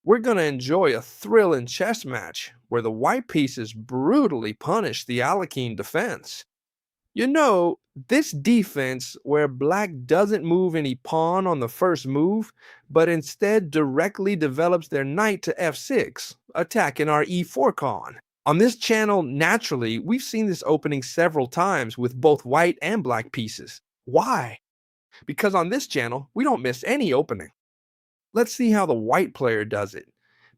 we're going to enjoy a thrilling chess match where the white pieces brutally punish the Alekhine defense. You know, this defense where black doesn't move any pawn on the first move, but instead directly develops their knight to f6, attacking our e4 pawn. On this channel, naturally, we've seen this opening several times with both white and black pieces. Why? Because on this channel, we don't miss any opening. Let's see how the white player does it.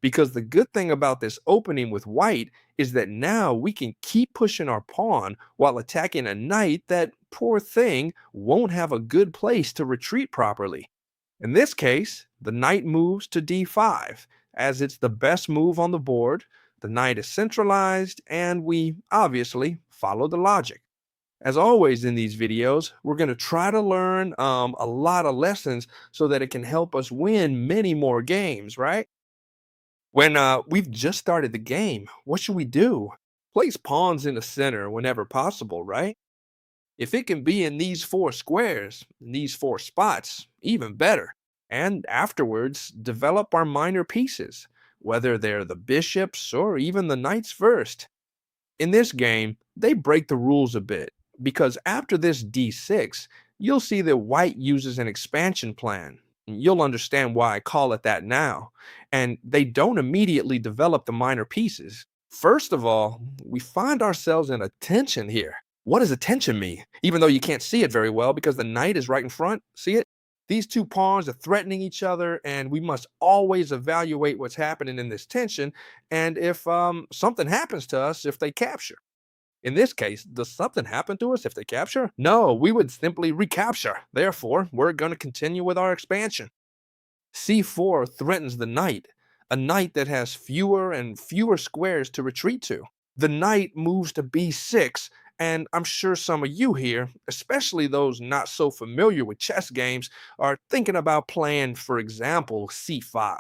Because the good thing about this opening with white is that now we can keep pushing our pawn while attacking a knight that, poor thing, won't have a good place to retreat properly. In this case, the knight moves to d5, as it's the best move on the board, the knight is centralized, and we obviously follow the logic. As always in these videos, we're going to try to learn a lot of lessons so that it can help us win many more games, right? When we've just started the game, what should we do? Place pawns in the center whenever possible, right? If it can be in these four squares, in these four spots, even better. And afterwards, develop our minor pieces, whether they're the bishops or even the knights first. In this game, they break the rules a bit, because after this d6, you'll see that white uses an expansion plan. You'll understand why I call it that now. And they don't immediately develop the minor pieces. First of all, we find ourselves in a tension here. What does a tension mean? Even though you can't see it very well because the knight is right in front, see it? These two pawns are threatening each other, and we must always evaluate what's happening in this tension, and if something happens to us if they capture. In this case, does something happen to us if they capture? No, we would simply recapture. Therefore, we're going to continue with our expansion. c4 threatens the knight, a knight that has fewer and fewer squares to retreat to. The knight moves to b6, and I'm sure some of you here, especially those not so familiar with chess games, are thinking about playing, for example, c5.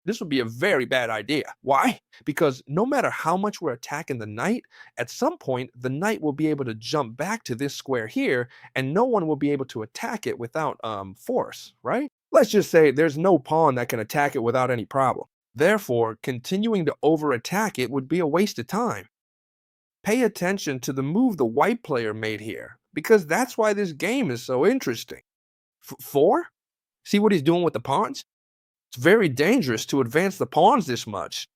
This would be a very bad idea. Why? Because no matter how much we're attacking the knight, at some point the knight will be able to jump back to this square here, and no one will be able to attack it without force, right? Let's just say there's no pawn that can attack it without any problem. Therefore, continuing to over-attack it would be a waste of time. Pay attention to the move the white player made here, because that's why this game is so interesting. 4? See what he's doing with the pawns? It's very dangerous to advance the pawns this much.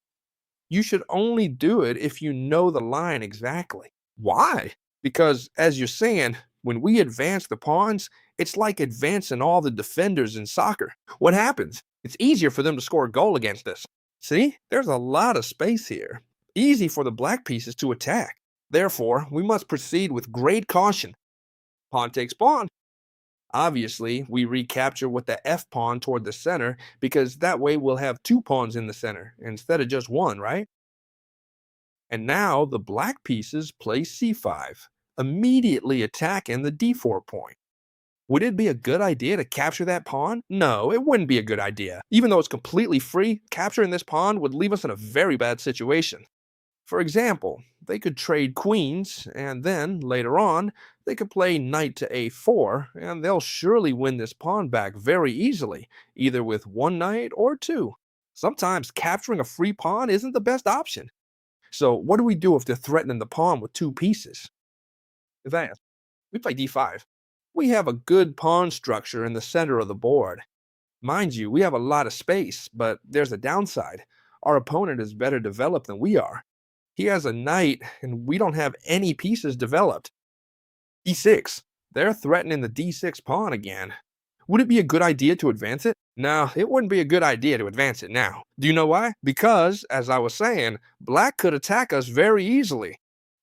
You should only do it if you know the line exactly. Why? Because, as you're saying, when we advance the pawns, it's like advancing all the defenders in soccer. What happens? It's easier for them to score a goal against us. See? There's a lot of space here. Easy for the black pieces to attack. Therefore, we must proceed with great caution. Pawn takes pawn. Obviously, we recapture with the f-pawn toward the center, because that way we'll have two pawns in the center instead of just one, right? And now the black pieces play c5, immediately attacking the d4 point. Would it be a good idea to capture that pawn? No, it wouldn't be a good idea. Even though it's completely free, capturing this pawn would leave us in a very bad situation. For example, they could trade queens, and then, later on, they could play knight to a4, and they'll surely win this pawn back very easily, either with one knight or two. Sometimes capturing a free pawn isn't the best option. So what do we do if they're threatening the pawn with two pieces? Advance. We play d5. We have a good pawn structure in the center of the board. Mind you, we have a lot of space, but there's a downside. Our opponent is better developed than we are. He has a knight, and we don't have any pieces developed. e6. They're threatening the d6 pawn again. Would it be a good idea to advance it? No, it wouldn't be a good idea to advance it now. Do you know why? Because, as I was saying, black could attack us very easily.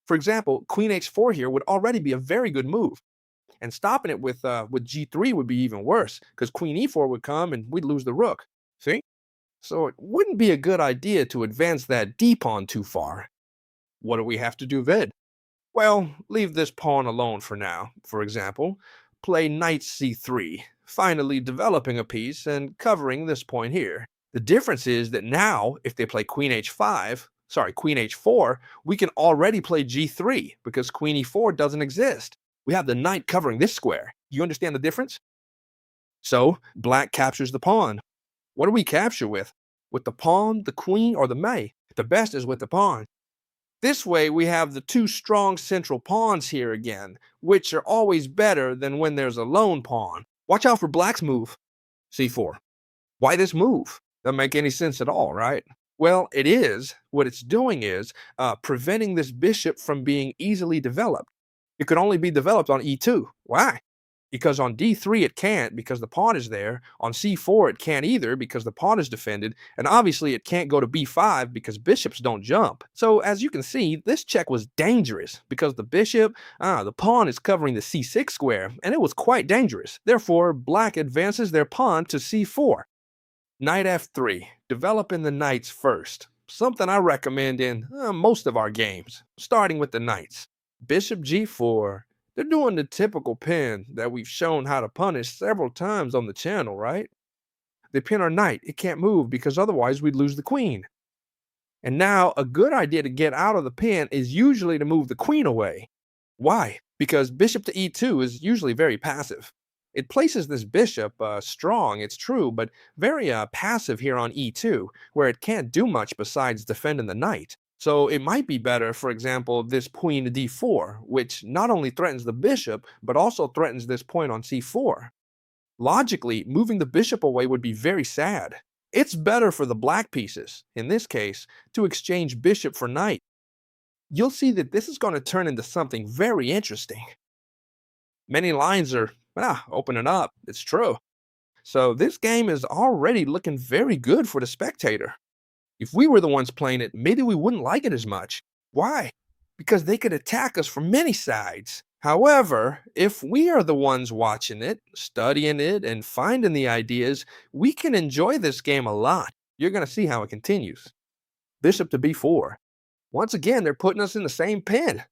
For example, queen h4 here would already be a very good move. And stopping it with g3 would be even worse, because queen e4 would come and we'd lose the rook. See? So it wouldn't be a good idea to advance that d-pawn too far. What do we have to do then? Well, leave this pawn alone for now. For example, play knight c3, finally developing a piece and covering this point here. The difference is that now, if they play queen h4, we can already play g3 because queen e4 doesn't exist. We have the knight covering this square. You understand the difference? So, black captures the pawn. What do we capture with? with the pawn, the queen, or the may. The best is with the pawn. This way, we have the two strong central pawns here again, which are always better than when there's a lone pawn. Watch out for black's move, c4. Why this move? Doesn't make any sense at all, right? Well, it is. What it's doing is preventing this bishop from being easily developed. It could only be developed on e2. Why? Because on d3 it can't because the pawn is there. On c4 it can't either because the pawn is defended. And obviously it can't go to b5 because bishops don't jump. So as you can see, this check was dangerous because the bishop, the pawn is covering the c6 square, and it was quite dangerous. Therefore, black advances their pawn to c4. Knight f3, developing the knights first. Something I recommend in most of our games, starting with the knights. Bishop g4. They're doing the typical pin that we've shown how to punish several times on the channel, right? They pin our knight. It can't move because otherwise we'd lose the queen. And now a good idea to get out of the pin is usually to move the queen away. Why? Because bishop to e2 is usually very passive. It places this bishop strong, it's true, but very passive here on e2, where it can't do much besides defending the knight. So it might be better, for example, this queen to d4, which not only threatens the bishop, but also threatens this point on c4. Logically, moving the bishop away would be very sad. It's better for the black pieces, in this case, to exchange bishop for knight. You'll see that this is going to turn into something very interesting. Many lines are opening up, it's true. So this game is already looking very good for the spectator. If we were the ones playing it, maybe we wouldn't like it as much. Why? Because they could attack us from many sides. However, if we are the ones watching it, studying it, and finding the ideas, we can enjoy this game a lot. You're going to see how it continues. Bishop to b4. Once again, they're putting us in the same pin.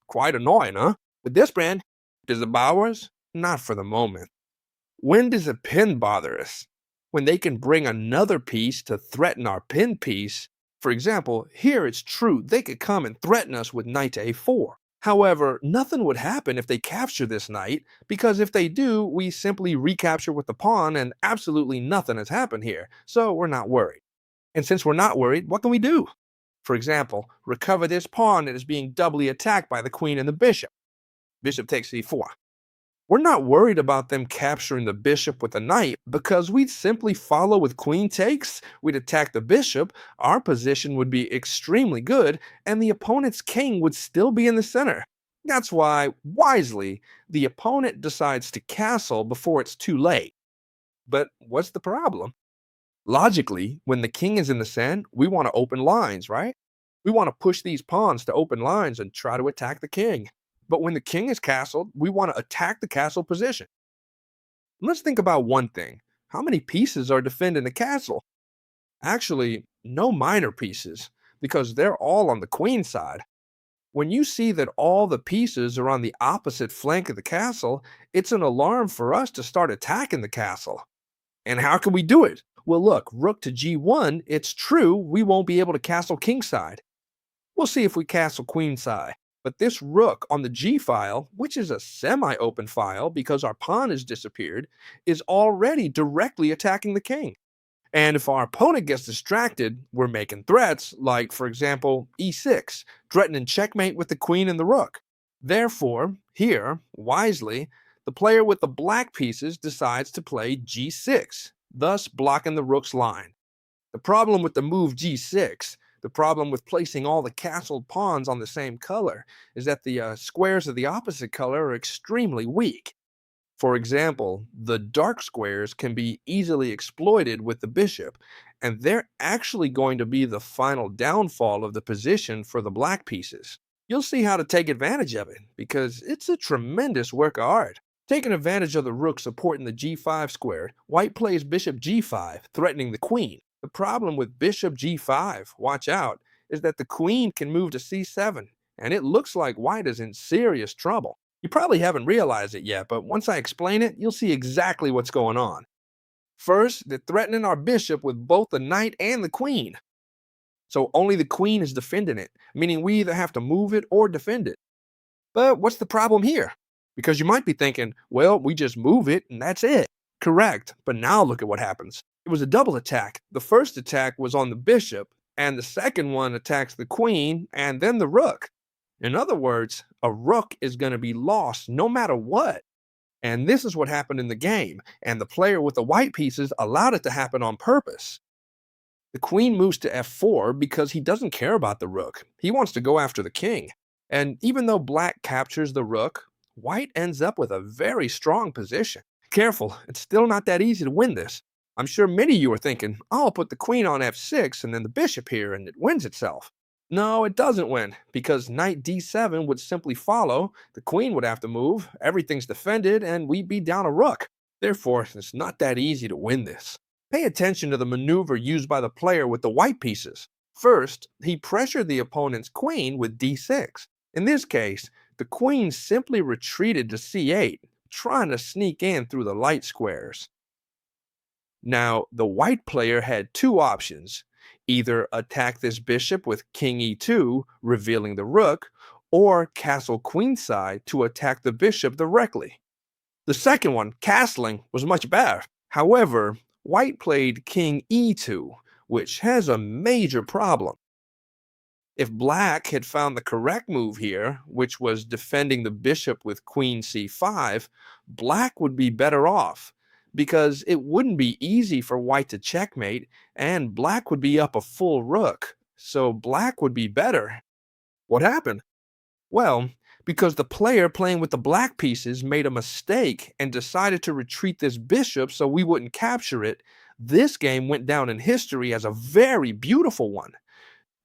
Quite annoying, huh? With this brand, does it bother us? Not for the moment. When does a pin bother us? When they can bring another piece to threaten our pin piece. For example, here it's true they could come and threaten us with knight to a4. However, nothing would happen if they capture this knight, because if they do, we simply recapture with the pawn and absolutely nothing has happened here, so we're not worried. And since we're not worried, what can we do? For example, recover this pawn that is being doubly attacked by the queen and the bishop. Bishop takes c4. We're not worried about them capturing the bishop with a knight because we'd simply follow with queen takes, we'd attack the bishop, our position would be extremely good, and the opponent's king would still be in the center. That's why, wisely, the opponent decides to castle before it's too late. But what's the problem? Logically, when the king is in the center, we want to open lines, right? We want to push these pawns to open lines and try to attack the king. But when the king is castled, we want to attack the castle position. Let's think about one thing. How many pieces are defending the castle? Actually, no minor pieces, because they're all on the queen side. When you see that all the pieces are on the opposite flank of the castle, it's an alarm for us to start attacking the castle. And how can we do it? Well, look, rook to g1, it's true we won't be able to castle kingside. We'll see if we castle queenside. But this rook on the g file, which is a semi-open file because our pawn has disappeared, is already directly attacking the king. And if our opponent gets distracted, we're making threats, like, for example, e6, threatening checkmate with the queen and the rook. Therefore, here, wisely, the player with the black pieces decides to play g6, thus blocking the rook's line. The problem with the move g6, the problem with placing all the castled pawns on the same color, is that the squares of the opposite color are extremely weak. For example, the dark squares can be easily exploited with the bishop, and they're actually going to be the final downfall of the position for the black pieces. You'll see how to take advantage of it, because it's a tremendous work of art. Taking advantage of the rook supporting the g5 square, white plays bishop g5, threatening the queen. The problem with bishop g5, watch out, is that the queen can move to c7, and it looks like white is in serious trouble. You probably haven't realized it yet, but once I explain it, you'll see exactly what's going on. First, they're threatening our bishop with both the knight and the queen. So only the queen is defending it, meaning we either have to move it or defend it. But what's the problem here? Because you might be thinking, well, we just move it and that's it. Correct, but now look at what happens. It was a double attack. The first attack was on the bishop, and the second one attacks the queen and then the rook. In other words, a rook is going to be lost no matter what. And this is what happened in the game, and the player with the white pieces allowed it to happen on purpose. The queen moves to f4 because he doesn't care about the rook. He wants to go after the king. And even though black captures the rook, white ends up with a very strong position. Careful, it's still not that easy to win this. I'm sure many of you are thinking, oh, I'll put the queen on f6 and then the bishop here and it wins itself. No, it doesn't win, because knight d7 would simply follow, the queen would have to move, everything's defended, and we'd be down a rook. Therefore, it's not that easy to win this. Pay attention to the maneuver used by the player with the white pieces. First, he pressured the opponent's queen with d6. In this case, the queen simply retreated to c8, trying to sneak in through the light squares. Now, the white player had two options. Either attack this bishop with king e2, revealing the rook, or castle queenside to attack the bishop directly. The second one, castling, was much better. However, white played king e2, which has a major problem. If black had found the correct move here, which was defending the bishop with queen c5, black would be better off, because it wouldn't be easy for white to checkmate, and black would be up a full rook, so black would be better. What happened? Well, because the player playing with the black pieces made a mistake and decided to retreat this bishop so we wouldn't capture it, this game went down in history as a very beautiful one.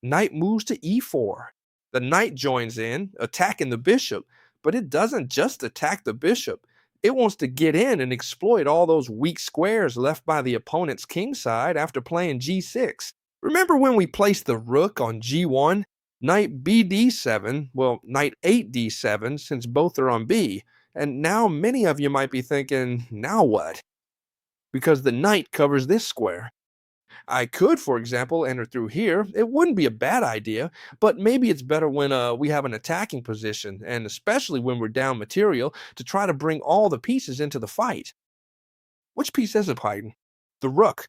Knight moves to e4. The knight joins in, attacking the bishop, but it doesn't just attack the bishop. It wants to get in and exploit all those weak squares left by the opponent's king side after playing g6. Remember when we placed the rook on g1? Knight bd7, well, knight 8d7 since both are on b, and now many of you might be thinking, now what? Because the knight covers this square. I could, for example, enter through here. It wouldn't be a bad idea, but maybe it's better when we have an attacking position, and especially when we're down material, to try to bring all the pieces into the fight. Which piece is it hiding? The rook.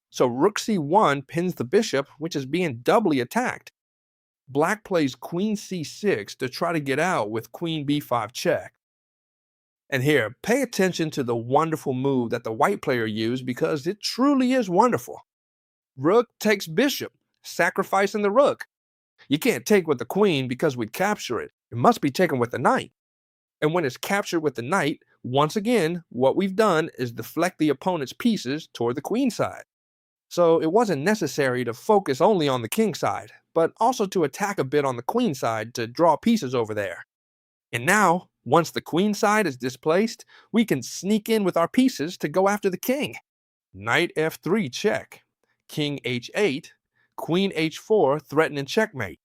So rook c1 pins the bishop, which is being doubly attacked. Black plays queen c6 to try to get out with queen b5 check. And here, pay attention to the wonderful move that the white player used, because it truly is wonderful. Rook takes bishop, sacrificing the rook. You can't take with the queen because we'd capture it. It must be taken with the knight. And when it's captured with the knight, once again, what we've done is deflect the opponent's pieces toward the queen side. So it wasn't necessary to focus only on the king side, but also to attack a bit on the queen side to draw pieces over there. And now, once the queen side is displaced, we can sneak in with our pieces to go after the king. Knight f3 check. King h8, queen h4, threatening checkmate.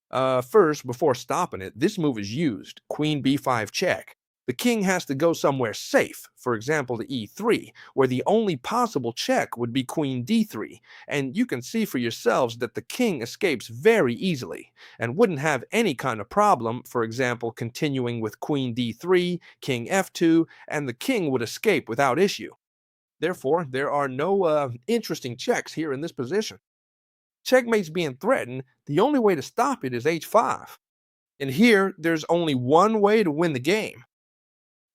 First, before stopping it, this move is used, queen b5 check. The king has to go somewhere safe, for example to e3, where the only possible check would be queen d3, and you can see for yourselves that the king escapes very easily, and wouldn't have any kind of problem, for example continuing with queen d3, king f2, and the king would escape without issue. Therefore, there are no interesting checks here in this position. Checkmate's being threatened, the only way to stop it is h5. And here, there's only one way to win the game.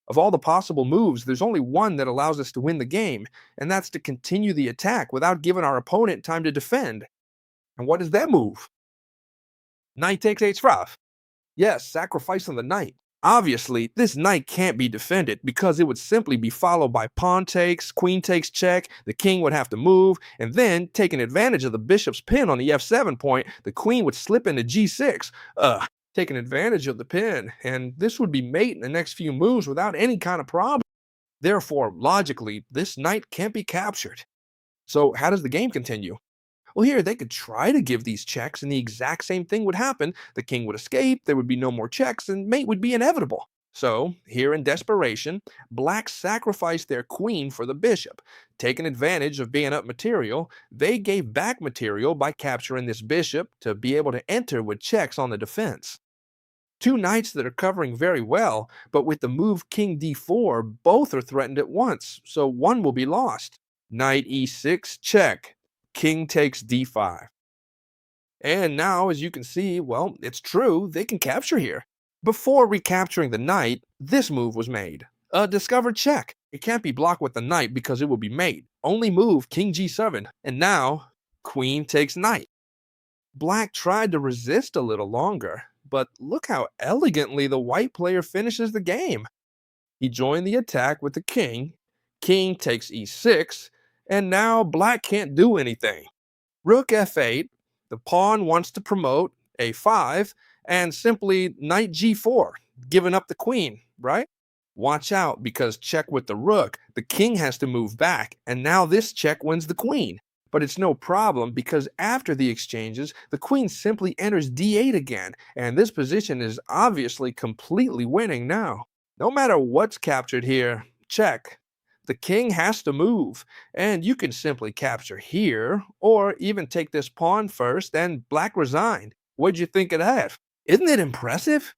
Of all the possible moves, there's only one that allows us to win the game, and that's to continue the attack without giving our opponent time to defend. And what is that move? Knight takes h5. Yes, sacrificing the knight. Obviously, this knight can't be defended because it would simply be followed by pawn takes, queen takes check, the king would have to move, and then, taking advantage of the bishop's pin on the f7 point, the queen would slip into g6, taking advantage of the pin, and this would be mate in the next few moves without any kind of problem. Therefore, logically, this knight can't be captured. So how does the game continue? Well, here, they could try to give these checks and the exact same thing would happen. The king would escape, there would be no more checks, and mate would be inevitable. So, here in desperation, black sacrificed their queen for the bishop. Taking advantage of being up material, they gave back material by capturing this bishop to be able to enter with checks on the defense. Two knights that are covering very well, but with the move king d4, both are threatened at once, so one will be lost. Knight e6, check. King takes d5. And now, as you can see, well, it's true, they can capture here. Before recapturing the knight, this move was made. A discovered check. It can't be blocked with the knight because it will be mate. Only move king g7. And now, queen takes knight. Black tried to resist a little longer, but look how elegantly the white player finishes the game. He joined the attack with the king. King takes e6, and now black can't do anything. Rook f8, the pawn wants to promote a5, and simply knight g4, giving up the queen, right? Watch out, because check with the rook, the king has to move back, and now this check wins the queen. But it's no problem, because after the exchanges, the queen simply enters d8 again, and this position is obviously completely winning now. No matter what's captured here, check. The king has to move, and you can simply capture here, or even take this pawn first, and black resigned. What'd you think of that? Isn't it impressive?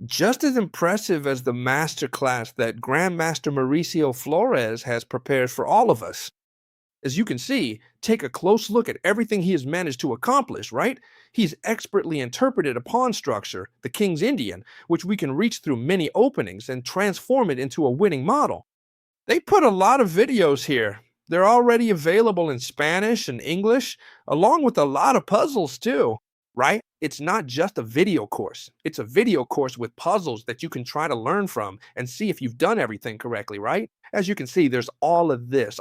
Just as impressive as the masterclass that Grandmaster Mauricio Flores has prepared for all of us. As you can see, take a close look at everything he has managed to accomplish, right? He's expertly interpreted a pawn structure, the King's Indian, which we can reach through many openings and transform it into a winning model. They put a lot of videos here. They're already available in Spanish and English, along with a lot of puzzles too, right? It's not just a video course. It's a video course with puzzles that you can try to learn from and see if you've done everything correctly, right? As you can see, there's all of this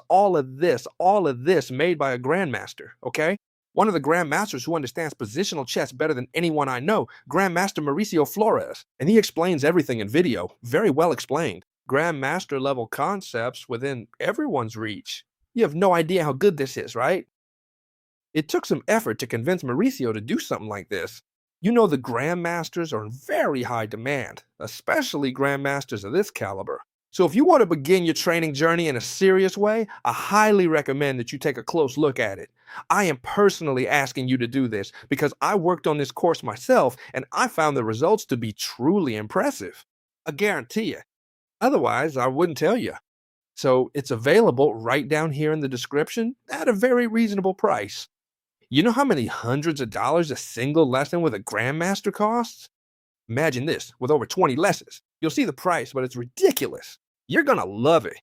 made by a Grandmaster, okay? One of the Grandmasters who understands positional chess better than anyone I know, Grandmaster Mauricio Flores. And he explains everything in video, very well explained. Grandmaster level concepts within everyone's reach. You have no idea how good this is, right? It took some effort to convince Mauricio to do something like this. You know the Grandmasters are in very high demand, especially Grandmasters of this caliber. So if you want to begin your training journey in a serious way, I highly recommend that you take a close look at it. I am personally asking you to do this because I worked on this course myself and I found the results to be truly impressive. I guarantee you. Otherwise, I wouldn't tell you. So it's available right down here in the description at a very reasonable price. You know how many hundreds of dollars a single lesson with a Grandmaster costs? Imagine this, with over 20 lessons. You'll see the price, but it's ridiculous. You're gonna love it.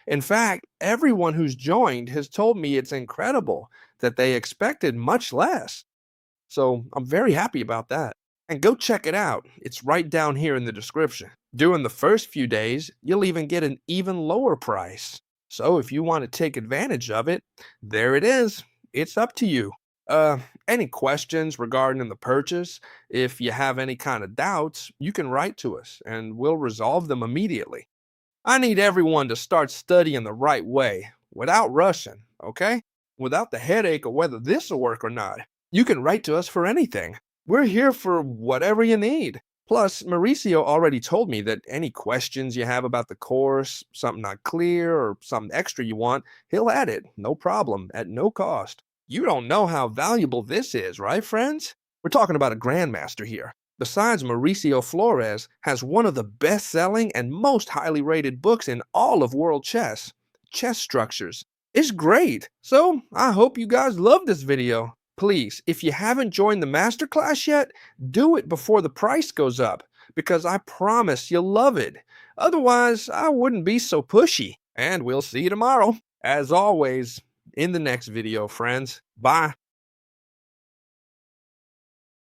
In fact, everyone who's joined has told me it's incredible, that they expected much less. So I'm very happy about that. And go check it out. It's right down here in the description. During the first few days, you'll even get an even lower price. So if you want to take advantage of it, there it is. It's up to you. Any questions regarding the purchase? If you have any kind of doubts, you can write to us and we'll resolve them immediately. I need everyone to start studying the right way, without rushing, okay? Without the headache of whether this will work or not. You can write to us for anything. We're here for whatever you need. Plus, Mauricio already told me that any questions you have about the course, something not clear, or something extra you want, he'll add it, no problem, at no cost. You don't know how valuable this is, right, friends? We're talking about a Grandmaster here. Besides, Mauricio Flores has one of the best-selling and most highly rated books in all of world chess, Chess Structures. It's great, so I hope you guys love this video. Please, if you haven't joined the masterclass yet, do it before the price goes up, because I promise you'll love it. Otherwise, I wouldn't be so pushy. And we'll see you tomorrow, as always, in the next video, friends. Bye.